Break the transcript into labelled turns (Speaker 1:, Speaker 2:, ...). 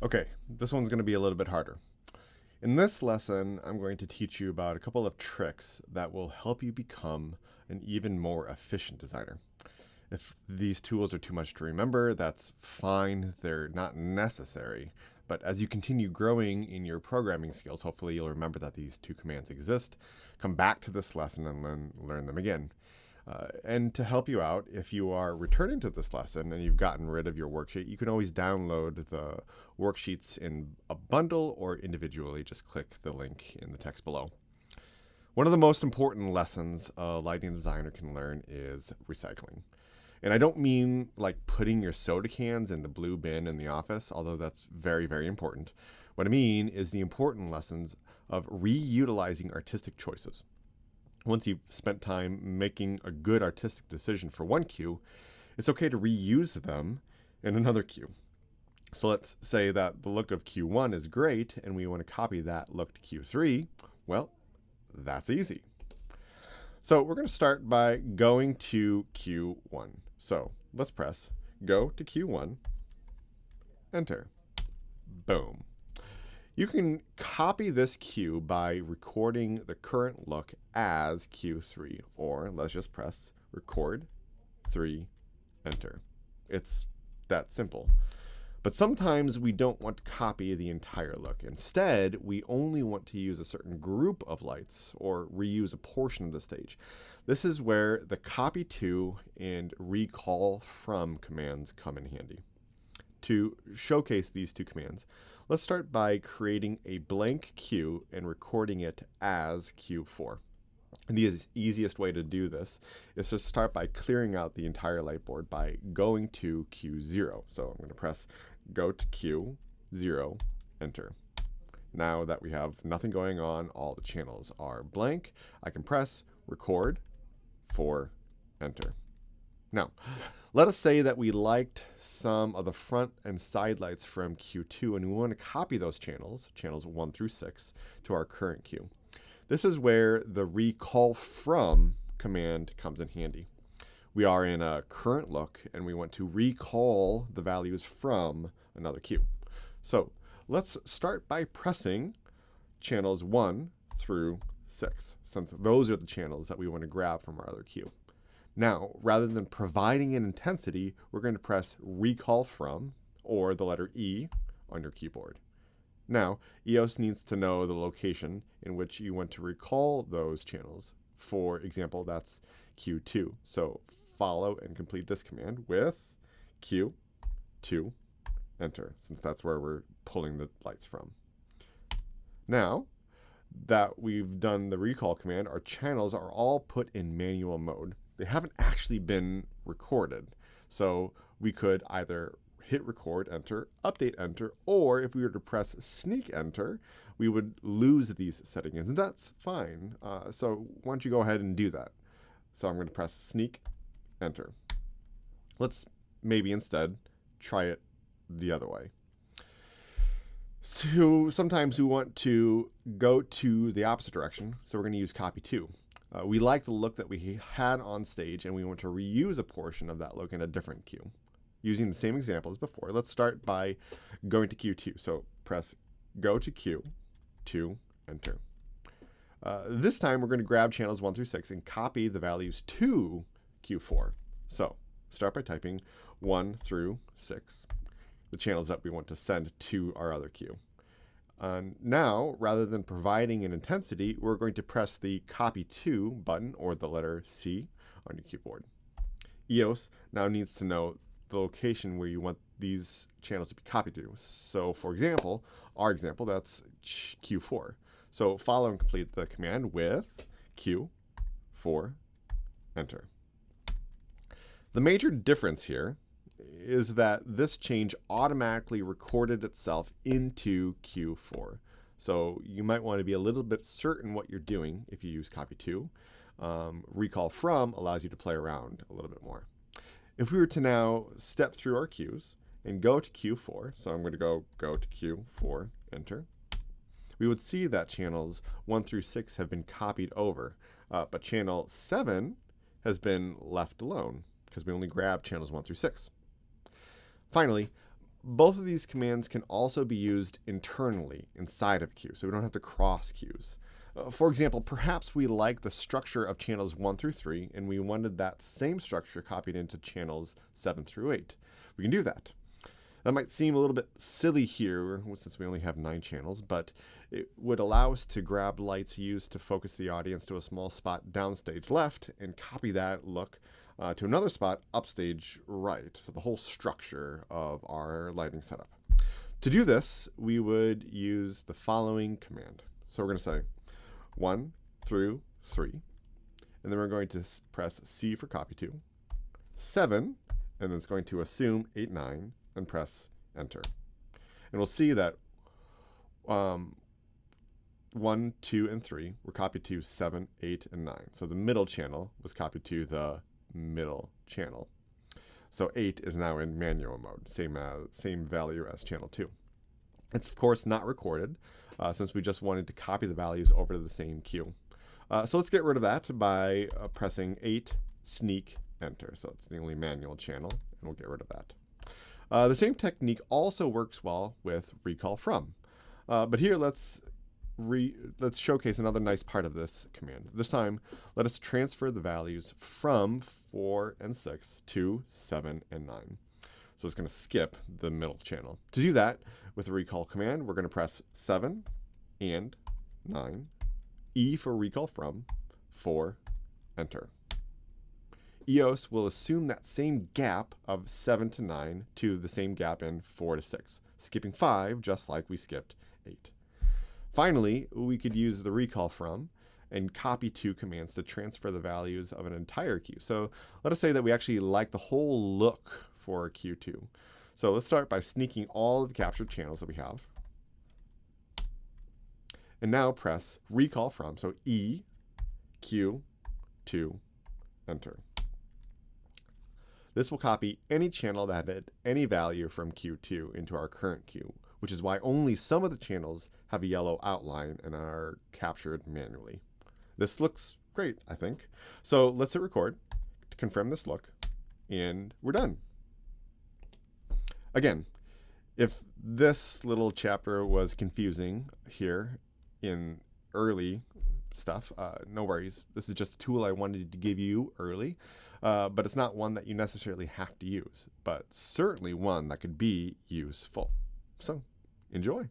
Speaker 1: Okay, this one's going to be a little bit harder. In this lesson, I'm going to teach you about a couple of tricks that will help you become an even more efficient designer. If these tools are too much to remember, that's fine. They're not necessary. But as you continue growing in your programming skills, hopefully you'll remember that these two commands exist. Come back to this lesson and learn them again. And to help you out, if you are returning to this lesson and you've gotten rid of your worksheet, you can always download the worksheets in a bundle or individually. Just click the link in the text below. One of the most important lessons a lighting designer can learn is recycling. And I don't mean like putting your soda cans in the blue bin in the office, although that's very, very important. What I mean is the important lessons of reutilizing artistic choices. Once you've spent time making a good artistic decision for one cue, it's okay to reuse them in another cue. So let's say that the look of Q1 is great and we want to copy that look to Q3. Well, that's easy. So we're going to start by going to Q1. So let's press go to Q1, enter, boom. You can copy this cue by recording the current look as Q3, or let's just press record 3, enter. It's that simple. But sometimes we don't want to copy the entire look. Instead, we only want to use a certain group of lights or reuse a portion of the stage. This is where the copy to and recall from commands come in handy. To showcase these two commands, let's start by creating a blank cue and recording it as Q4. And the easiest way to do this is to start by clearing out the entire light board by going to Q0. So I'm going to press go to Q0, enter. Now that we have nothing going on, all the channels are blank, I can press record 4, enter. Now, let us say that we liked some of the front and side lights from Q2 and we want to copy those channels 1 through 6, to our current cue. This is where the recall from command comes in handy. We are in a current look and we want to recall the values from another cue. So let's start by pressing channels 1 through 6, since those are the channels that we want to grab from our other cue. Now, rather than providing an intensity, we're going to press recall from, or the letter E, on your keyboard. Now, EOS needs to know the location in which you want to recall those channels. For example, that's Q2. So follow and complete this command with Q2, enter, since that's where we're pulling the lights from. Now that we've done the recall command, our channels are all put in manual mode. They haven't actually been recorded. So we could either hit record, enter, update, enter, or if we were to press sneak enter, we would lose these settings, and that's fine. So why don't you go ahead and do that? So I'm going to press sneak, enter. Let's maybe instead try it the other way. So sometimes we want to go to the opposite direction, so we're going to use copy to. We like the look that we had on stage and we want to reuse a portion of that look in a different cue. Using the same example as before, let's start by going to Q2. So press go to Q2, enter. This time we're going to grab channels 1 through 6 and copy the values to Q4. So start by typing 1 through 6, the channels that we want to send to our other cue. Now, rather than providing an intensity, we're going to press the copy to button, or the letter C, on your keyboard. EOS now needs to know the location where you want these channels to be copied to. So for example, our example, that's Q4. So follow and complete the command with Q4, enter. The major difference here is that this change automatically recorded itself into Q4. So you might want to be a little bit certain what you're doing if you use copy to. Recall from allows you to play around a little bit more. If we were to now step through our cues and go to Q4, so I'm going to go to Q4, enter, we would see that channels 1 through 6 have been copied over, but channel 7 has been left alone because we only grabbed channels 1 through 6. Finally, both of these commands can also be used internally inside of a queue, so we don't have to cross queues. For example, perhaps we like the structure of channels 1 through 3, and we wanted that same structure copied into channels 7 through 8. We can do that. That might seem a little bit silly here, since we only have 9 channels, but it would allow us to grab lights used to focus the audience to a small spot downstage left and copy that look to another spot upstage right. So the whole structure of our lighting setup. To do this, we would use the following command. So we're going to say 1 through 3, and then we're going to press C for copy to, 7, and then it's going to assume 8, 9, and press enter. And we'll see that 1, 2, and 3 were copied to 7, 8, and 9. So the middle channel was copied to the middle channel. So 8 is now in manual mode, same value as channel 2. It's of course not recorded since we just wanted to copy the values over to the same queue. So let's get rid of that by pressing 8, sneak, enter. So it's the only manual channel, and we'll get rid of that. The same technique also works well with recall from. But here let's showcase another nice part of this command. This time, let us transfer the values from 4 and 6 to 7 and 9. So it's going to skip the middle channel. To do that, with the recall command, we're going to press 7 and 9, E for recall from, 4, enter. EOS will assume that same gap of 7 to 9 to the same gap in 4 to 6, skipping 5 just like we skipped 8. Finally, we could use the recall from and copy to commands to transfer the values of an entire queue. So let us say that we actually like the whole look for Q2. So let's start by sneaking all of the captured channels that we have. And now press recall from, so E, Q, 2, enter. This will copy any channel that had any value from Q2 into our current queue, which is why only some of the channels have a yellow outline and are captured manually. This looks great, I think. So let's hit record to confirm this look, and we're done. Again, if this little chapter was confusing here in early stuff, no worries. This is just a tool I wanted to give you early, but it's not one that you necessarily have to use, but certainly one that could be useful. So enjoy.